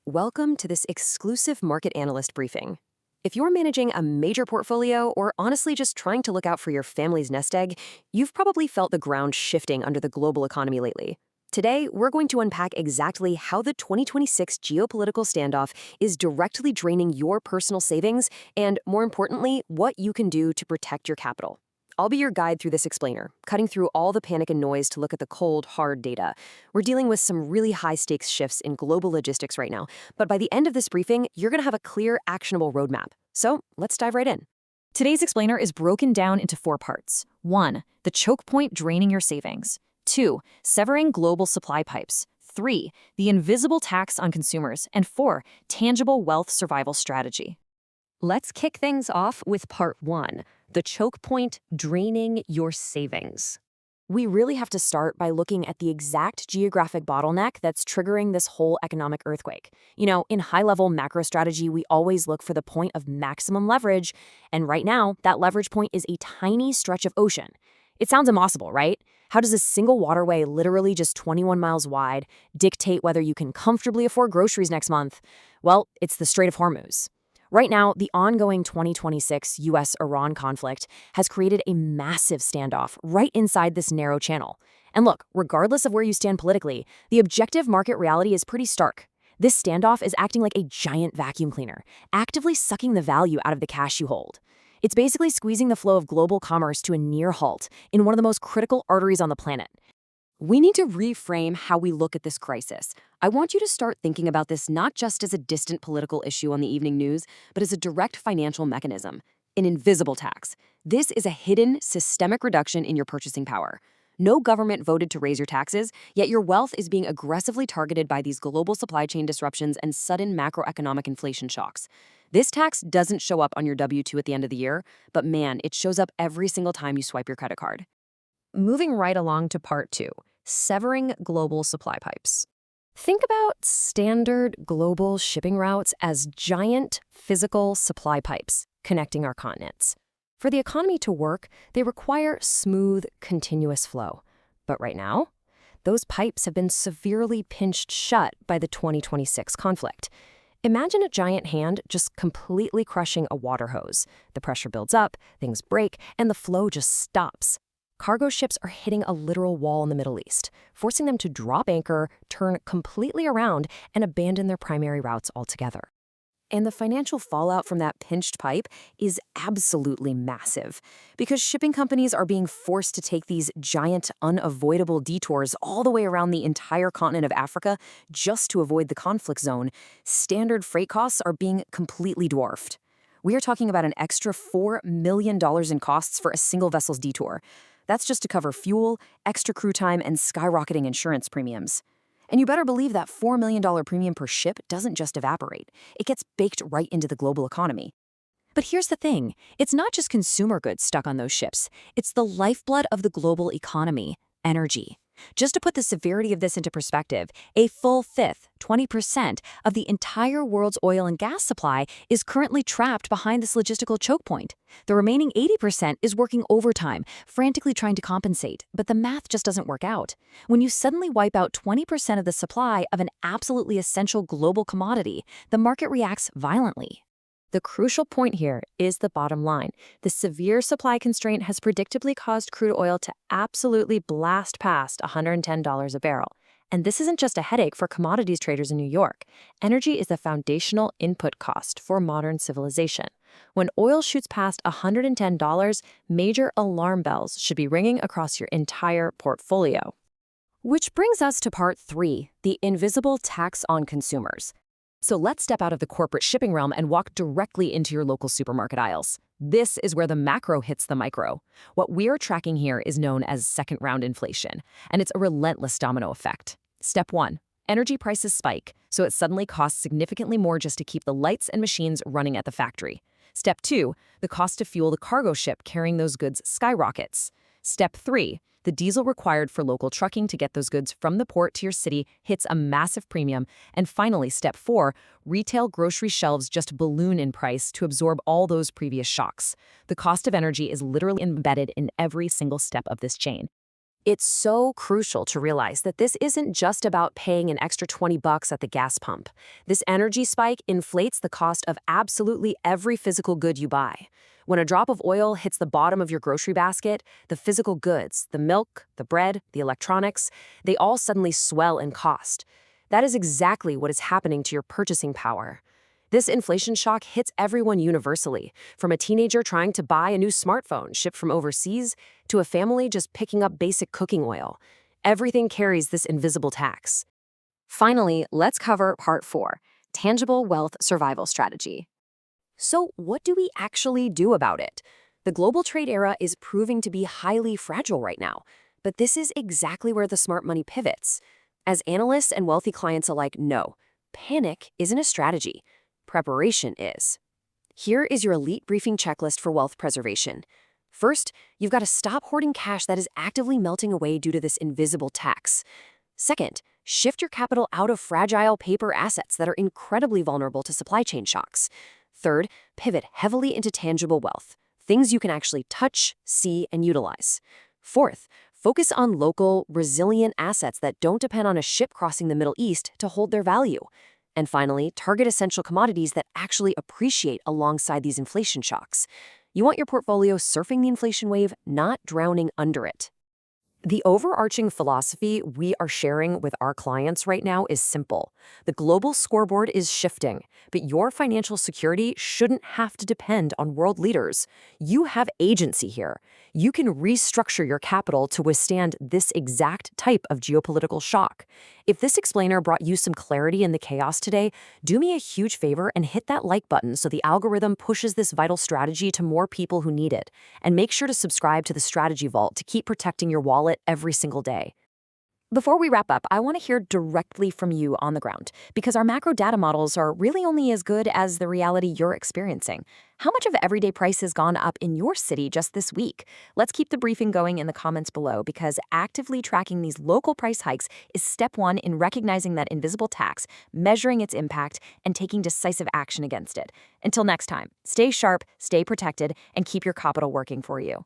Welcome to this exclusive market analyst briefing. If you're managing a major portfolio or honestly just trying to look out for your family's nest egg, you've probably felt the ground shifting under the global economy lately. Today, we're going to unpack exactly how the 2026 geopolitical standoff is directly draining your personal savings and, more importantly, what you can do to protect your capital. I'll be your guide through this explainer, cutting through all the panic and noise to look at the cold, hard data. We're dealing with some really high-stakes shifts in global logistics right now, but by the end of this briefing, you're going to have a clear, actionable roadmap. So let's dive right in. Today's explainer is broken down into 4 parts. 1. The choke point draining your savings. 2. Severing global supply pipes. 3. The invisible tax on consumers. And 4. Tangible wealth survival strategy. Let's kick things off with part 1, the choke point draining your savings. We really have to start by looking at the exact geographic bottleneck that's triggering this whole economic earthquake. In high-level macro strategy, we always look for the point of maximum leverage, and right now, that leverage point is a tiny stretch of ocean. It sounds impossible, right? How does a single waterway, literally just 21 miles wide, dictate whether you can comfortably afford groceries next month? Well, it's the Strait of Hormuz. Right now, the ongoing 2026 US-Iran conflict has created a massive standoff right inside this narrow channel. And look, regardless of where you stand politically, the objective market reality is pretty stark. This standoff is acting like a giant vacuum cleaner, actively sucking the value out of the cash you hold. It's basically squeezing the flow of global commerce to a near halt in one of the most critical arteries on the planet. We need to reframe how we look at this crisis. I want you to start thinking about this not just as a distant political issue on the evening news, but as a direct financial mechanism, an invisible tax. This is a hidden, systemic reduction in your purchasing power. No government voted to raise your taxes, yet your wealth is being aggressively targeted by these global supply chain disruptions and sudden macroeconomic inflation shocks. This tax doesn't show up on your W-2 at the end of the year, but man, it shows up every single time you swipe your credit card. Moving right along to part 2. Severing global supply pipes. Think about standard global shipping routes as giant physical supply pipes connecting our continents. For the economy to work, they require smooth, continuous flow. But right now, those pipes have been severely pinched shut by the 2026 conflict. Imagine a giant hand just completely crushing a water hose. The pressure builds up, things break, and the flow just stops. Cargo ships are hitting a literal wall in the Middle East, forcing them to drop anchor, turn completely around, and abandon their primary routes altogether. And the financial fallout from that pinched pipe is absolutely massive, because shipping companies are being forced to take these giant, unavoidable detours all the way around the entire continent of Africa just to avoid the conflict zone. Standard freight costs are being completely dwarfed. We are talking about an extra $4 million in costs for a single vessel's detour. That's just to cover fuel, extra crew time, and skyrocketing insurance premiums. And you better believe that $4 million premium per ship doesn't just evaporate. It gets baked right into the global economy. But here's the thing. It's not just consumer goods stuck on those ships. It's the lifeblood of the global economy, energy. Just to put the severity of this into perspective, a full fifth, 20%, of the entire world's oil and gas supply is currently trapped behind this logistical choke point. The remaining 80% is working overtime, frantically trying to compensate, but the math just doesn't work out. When you suddenly wipe out 20% of the supply of an absolutely essential global commodity, the market reacts violently. The crucial point here is the bottom line. The severe supply constraint has predictably caused crude oil to absolutely blast past $110 a barrel. And this isn't just a headache for commodities traders in New York. Energy is the foundational input cost for modern civilization. When oil shoots past $110, major alarm bells should be ringing across your entire portfolio. Which brings us to part 3, the invisible tax on consumers. So let's step out of the corporate shipping realm and walk directly into your local supermarket aisles. This is where the macro hits the micro. What we're tracking here is known as second-round inflation, and it's a relentless domino effect. Step 1. Energy prices spike, so it suddenly costs significantly more just to keep the lights and machines running at the factory. Step 2. The cost to fuel the cargo ship carrying those goods skyrockets. Step 3. The diesel required for local trucking to get those goods from the port to your city hits a massive premium. And finally, step 4, retail grocery shelves just balloon in price to absorb all those previous shocks. The cost of energy is literally embedded in every single step of this chain. It's so crucial to realize that this isn't just about paying an extra 20 bucks at the gas pump. This energy spike inflates the cost of absolutely every physical good you buy. When a drop of oil hits the bottom of your grocery basket, the physical goods, the milk, the bread, the electronics, they all suddenly swell in cost. That is exactly what is happening to your purchasing power. This inflation shock hits everyone universally, from a teenager trying to buy a new smartphone shipped from overseas to a family just picking up basic cooking oil. Everything carries this invisible tax. Finally, let's cover part 4, tangible wealth survival strategy. So, what do we actually do about it? The global trade era is proving to be highly fragile right now, but this is exactly where the smart money pivots. As analysts and wealthy clients alike know, panic isn't a strategy. Preparation is. Here is your elite briefing checklist for wealth preservation. First, you've got to stop hoarding cash that is actively melting away due to this invisible tax. Second, shift your capital out of fragile paper assets that are incredibly vulnerable to supply chain shocks. Third, pivot heavily into tangible wealth, things you can actually touch, see, and utilize. Fourth, focus on local, resilient assets that don't depend on a ship crossing the Middle East to hold their value. And finally, target essential commodities that actually appreciate alongside these inflation shocks. You want your portfolio surfing the inflation wave, not drowning under it. The overarching philosophy we are sharing with our clients right now is simple. The global scoreboard is shifting, but your financial security shouldn't have to depend on world leaders. You have agency here. You can restructure your capital to withstand this exact type of geopolitical shock. If this explainer brought you some clarity in the chaos today, do me a huge favor and hit that like button so the algorithm pushes this vital strategy to more people who need it. And make sure to subscribe to the Strategy Vault to keep protecting your wallet every single day. Before we wrap up, I want to hear directly from you on the ground, because our macro data models are really only as good as the reality you're experiencing. How much of everyday price has gone up in your city just this week? Let's keep the briefing going in the comments below, because actively tracking these local price hikes is step 1 in recognizing that invisible tax, measuring its impact, and taking decisive action against it. Until next time, stay sharp, stay protected, and keep your capital working for you.